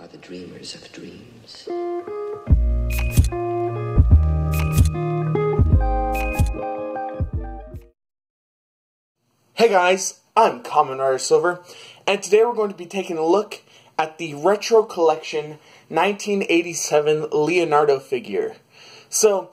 are the dreamers of dreams. Hey guys, I'm Kamen Rider Silver, and today we're going to be taking a look at the Retro Collection 1987 Leonardo figure. So,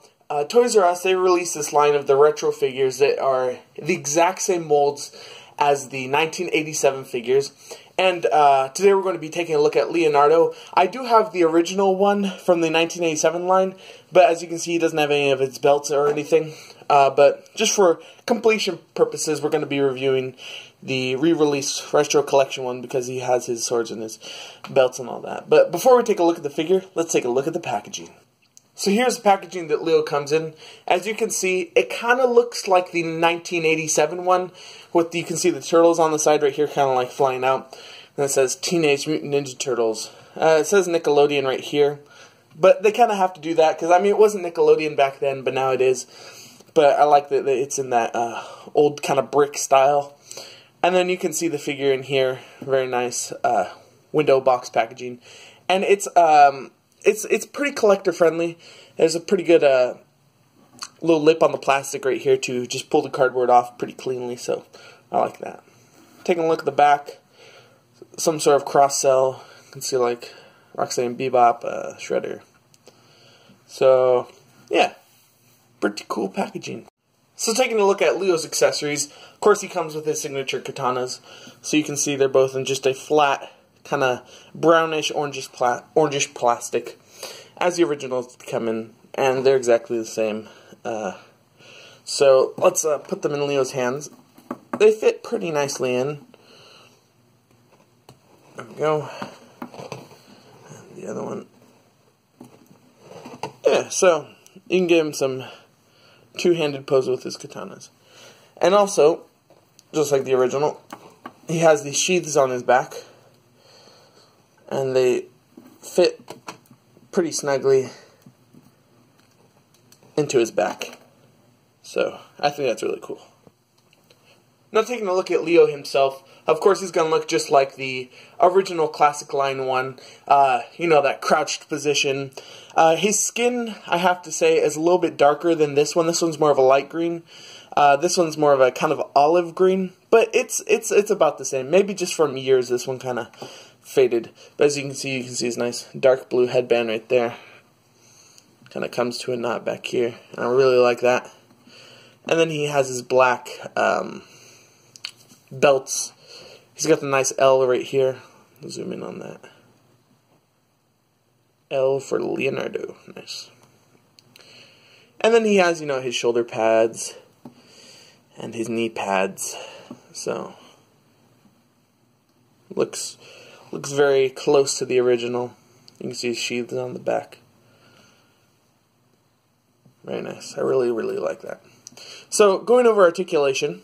Toys R Us, they released this line of the retro figures that are the exact same molds as the 1987 figures. And today we're going to be taking a look at Leonardo. I do have the original one from the 1987 line, but as you can see, he doesn't have any of its belts or anything. But just for completion purposes, we're going to be reviewing the re-release Retro Collection one because he has his swords and his belts and all that. But before we take a look at the figure, let's take a look at the packaging. So here's the packaging that Leo comes in. As you can see, it kind of looks like the 1987 one. With you can see the turtles on the side right here, kind of like flying out. And it says Teenage Mutant Ninja Turtles. It says Nickelodeon right here. But they kind of have to do that because, I mean, it wasn't Nickelodeon back then, but now it is. But I like that it's in that old kind of brick style. And then you can see the figure in here. Very nice window box packaging. And it's pretty collector friendly. There's a pretty good little lip on the plastic right here to just pull the cardboard off pretty cleanly, so I like that. Taking a look at the back, some sort of cross-sell. You can see like Roxanne Bebop, Shredder. So, yeah, pretty cool packaging. So taking a look at Leo's accessories, of course he comes with his signature katanas. So you can see they're both in just a flat, kind of brownish, orangish plastic, as the originals come in, and they're exactly the same. So let's put them in Leo's hands. They fit pretty nicely in. There we go. And the other one. Yeah, so you can give him some two-handed pose with his katanas. And also, just like the original, he has these sheaths on his back. And they fit pretty snugly into his back. So, I think that's really cool. Now taking a look at Leo himself, of course he's going to look just like the original Classic Line one. You know, that crouched position. His skin, I have to say, is a little bit darker than this one. This one's more of a light green. This one's more of a kind of olive green. But it's about the same. Maybe just from years this one kind of faded. But as you can see his nice dark blue headband right there. Kind of comes to a knot back here. And I really like that. And then he has his black belts. He's got the nice L right here. I'll zoom in on that. L for Leonardo. Nice. And then he has, you know, his shoulder pads and his knee pads. So looks very close to the original. You can see his sheaths on the back. Very nice. I really like that. So going over articulation,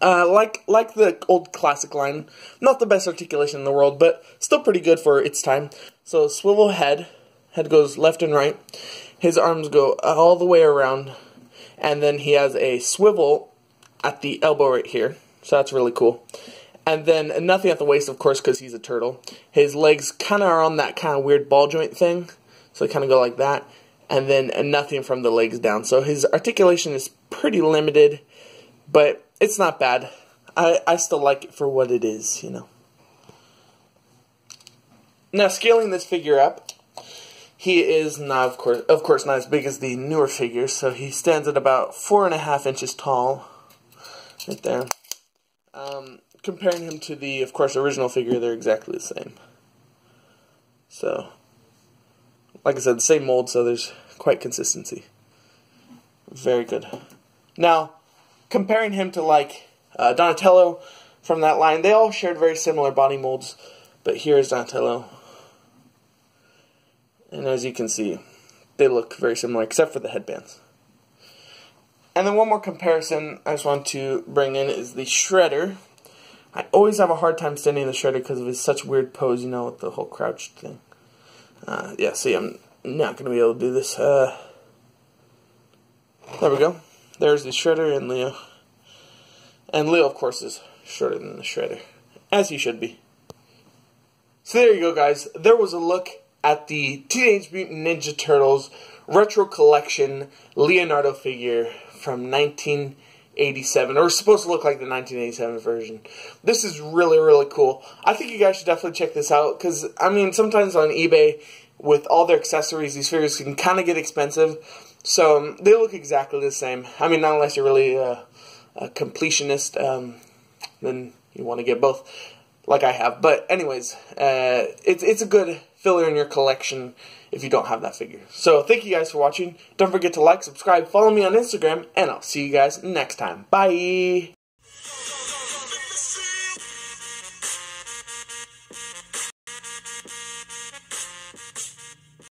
like the old Classic Line, not the best articulation in the world, but still pretty good for its time. So swivel head goes left and right. His arms go all the way around, and then he has a swivel at the elbow right here. So that's really cool. And then nothing at the waist, of course, because he's a turtle. His legs kind of are on that kind of weird ball joint thing, so they kind of go like that. And then nothing from the legs down. So his articulation is pretty limited, but it's not bad. I still like it for what it is, you know. Now, scaling this figure up, he is not, of course, not as big as the newer figures. So he stands at about 4.5 inches tall, right there. Comparing him to the, of course, original figure, they're exactly the same. So, like I said, the same mold, so there's quite consistency. Very good. Now, comparing him to, like, Donatello from that line, they all shared very similar body molds, but here's Donatello. And as you can see, they look very similar, except for the headbands. And then one more comparison I just want to bring in is the Shredder. I always have a hard time standing the Shredder because of his such weird pose, you know, with the whole crouched thing. Yeah, see, I'm not going to be able to do this. There we go. There's the Shredder and Leo. And Leo, of course, is shorter than the Shredder, as he should be. So there you go, guys. There was a look at the Teenage Mutant Ninja Turtles Retro Collection Leonardo figure from 1987, or supposed to look like the 1987 version. This is really, really cool. I think you guys should definitely check this out, because, I mean, sometimes on eBay, with all their accessories, these figures can kind of get expensive. So, they look exactly the same. I mean, not unless you're really a completionist, then you want to get both, like I have. But anyways, it's a good filler in your collection if you don't have that figure. So thank you guys for watching. Don't forget to like, subscribe, follow me on Instagram, and I'll see you guys next time. Bye!